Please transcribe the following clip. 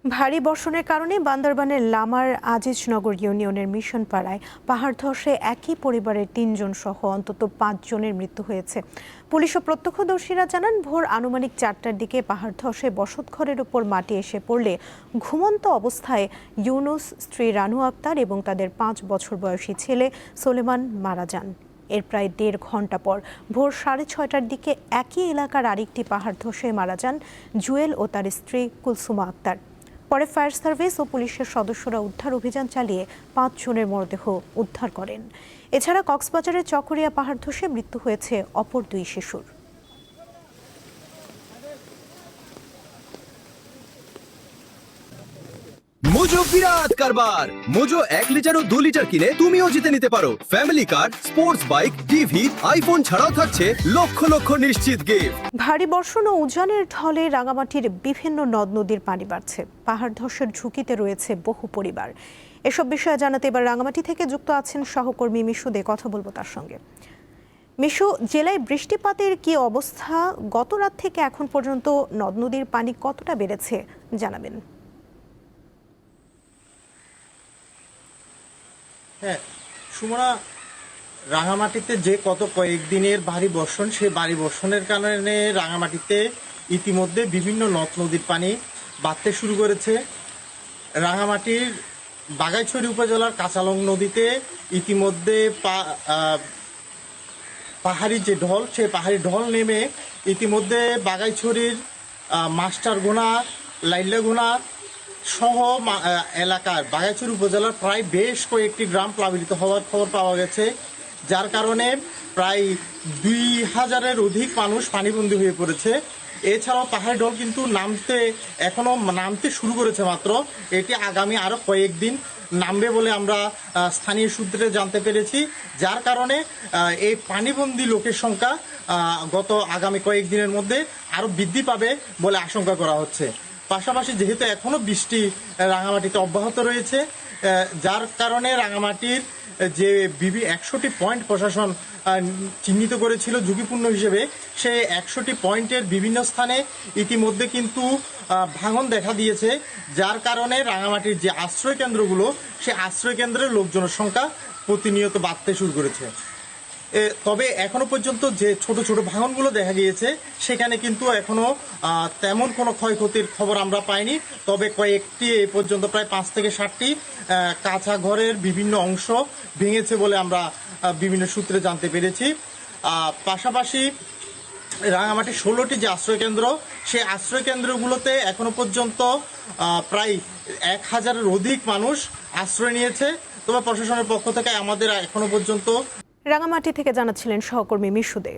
ভারী বর্ষণের কারণে বান্দরবানের লামার আজিজনগর ইউনিয়নের মিশন পাড়ায় পাহাড় ধসে একই পরিবারের ৩ জন সহ অন্তত ৫ জনের মৃত্যু হয়েছে। পুলিশ ও প্রত্যক্ষদর্শীরা জানান, ভোর আনুমানিক ৪টার দিকে পাহাড় ধসে বসতঘরের উপর মাটি এসে পড়লে ঘুমন্ত অবস্থায় ইউনুস, স্ত্রী রানু আক্তার এবং তাদের ৫ বছর বয়সী ছেলে সোলেমান মারা যান। এর প্রায় ১.৫ ঘন্টা পর ভোর ৬:৩০টার দিকে একই এলাকার আরেকটি পাহাড় ধসে মারা যান জুয়েল ও তার স্ত্রী কুলসুমা আক্তার। পরে ফায়ার সার্ভিস ও পুলিশের সদস্যরা উদ্ধার অভিযান চালিয়ে ৫ জনের মরদেহ উদ্ধার করেন। এছাড়া কক্সবাজারের চকরিয়া পাহাড় ধসে মৃত্যু হয়েছে অপর ২ শিশুর। মোজো বিরাট কারবার। মোজো ১ লিটার ও ২ লিটার কিনে তুমিও জিতে নিতে পারো ফ্যামিলি কার, স্পোর্টস বাইক, টিভি, আইফোন ছাড়াও থাকছে লক্ষ লক্ষ নিশ্চিত গিফট। ভারী বর্ষণ ও উজানের ঢলে রাঙামাটির বিভিন্ন নদ নদীর পানি বাড়ছে। পাহাড় ধসের ঝুঁকিতে রয়েছে বহু পরিবার। এসব বিষয়ে জানাতে এবার রাঙামাটি থেকে যুক্ত আছেন সহকর্মী মিশু দে। কথা বলবো তার সঙ্গে। মিশু, জেলায় বৃষ্টিপাতের কি অবস্থা? গত রাত থেকে এখন পর্যন্ত নদ নদীর পানি কতটা বেড়েছে জানাবেন। হ্যাঁ সুমনা, রাঙামাটিতে যে গত কয়েকদিনের ভারী বর্ষণ, সেই ভারী বর্ষণের কারণে রাঙামাটিতে ইতিমধ্যে বিভিন্ন নদ নদীর পানি বাড়তে শুরু করেছে। রাঙামাটির বাগাইছড়ি উপজেলার কাঁচালং নদীতে ইতিমধ্যে পাহাড়ি যে ঢল, সেই পাহাড়ি ঢল নেমে ইতিমধ্যে বাগাইছড়ির মাস্টারগোনা, লাইল্লাগোনা সহ এলাকার বাগাইছড়ি উপজেলার প্রায় বেশ কয়েকটি গ্রাম প্লাবিত হওয়ার খবর পাওয়া গেছে, যার কারণে প্রায় ২,০০০-এর অধিক মানুষ পানিবন্দী হয়ে পড়েছে। এছাড়াও পাহাড়ি ঢল কিন্তু এখনো নামতে শুরু করেছে মাত্র। এটি আগামী আরও কয়েকদিন নামবে বলে আমরা স্থানীয় সূত্রে জানতে পেরেছি, যার কারণে এই পানিবন্দী লোকের সংখ্যা আগামী কয়েকদিনের মধ্যে আরও বৃদ্ধি পাবে বলে আশঙ্কা করা হচ্ছে। পাশাপাশি যেহেতু এখনও বৃষ্টি রাঙামাটিতে অব্যাহত রয়েছে, যার কারণে রাঙামাটির যে ১০০টি পয়েন্ট প্রশাসন চিহ্নিত করেছিল ঝুঁকিপূর্ণ হিসেবে, সেই ১০০টি পয়েন্টের বিভিন্ন স্থানে ইতিমধ্যে কিন্তু ভাঙন দেখা দিয়েছে, যার কারণে রাঙামাটির যে আশ্রয়কেন্দ্রগুলো, সেই আশ্রয়কেন্দ্রের লোকজনের সংখ্যা প্রতিনিয়ত বাড়তে শুরু করেছে। তবে এখনো পর্যন্ত যে ছোট ছোট ভাঙনগুলো দেখা গিয়েছে, সেখানে কিন্তু এখনো তেমন কোনো ক্ষয়ক্ষতির খবর আমরা পাইনি। তবে কয়েকটি এ পর্যন্ত প্রায় ৫ থেকে ৭টি কাঁচা ঘরের বিভিন্ন অংশ ভেঙেছে বলে আমরা বিভিন্ন সূত্রে জানতে পেরেছি। পাশাপাশি রাঙামাটির ১৬টি যে আশ্রয়কেন্দ্র, সেই আশ্রয়কেন্দ্রগুলোতে এখনো পর্যন্ত প্রায় ১,০০০-এর অধিক মানুষ আশ্রয় নিয়েছে। তবে প্রশাসনের পক্ষ থেকে আমাদের এখনো পর্যন্ত রাঙামাটি থেকে জানাচ্ছিলেন সহকর্মী মিশু দে।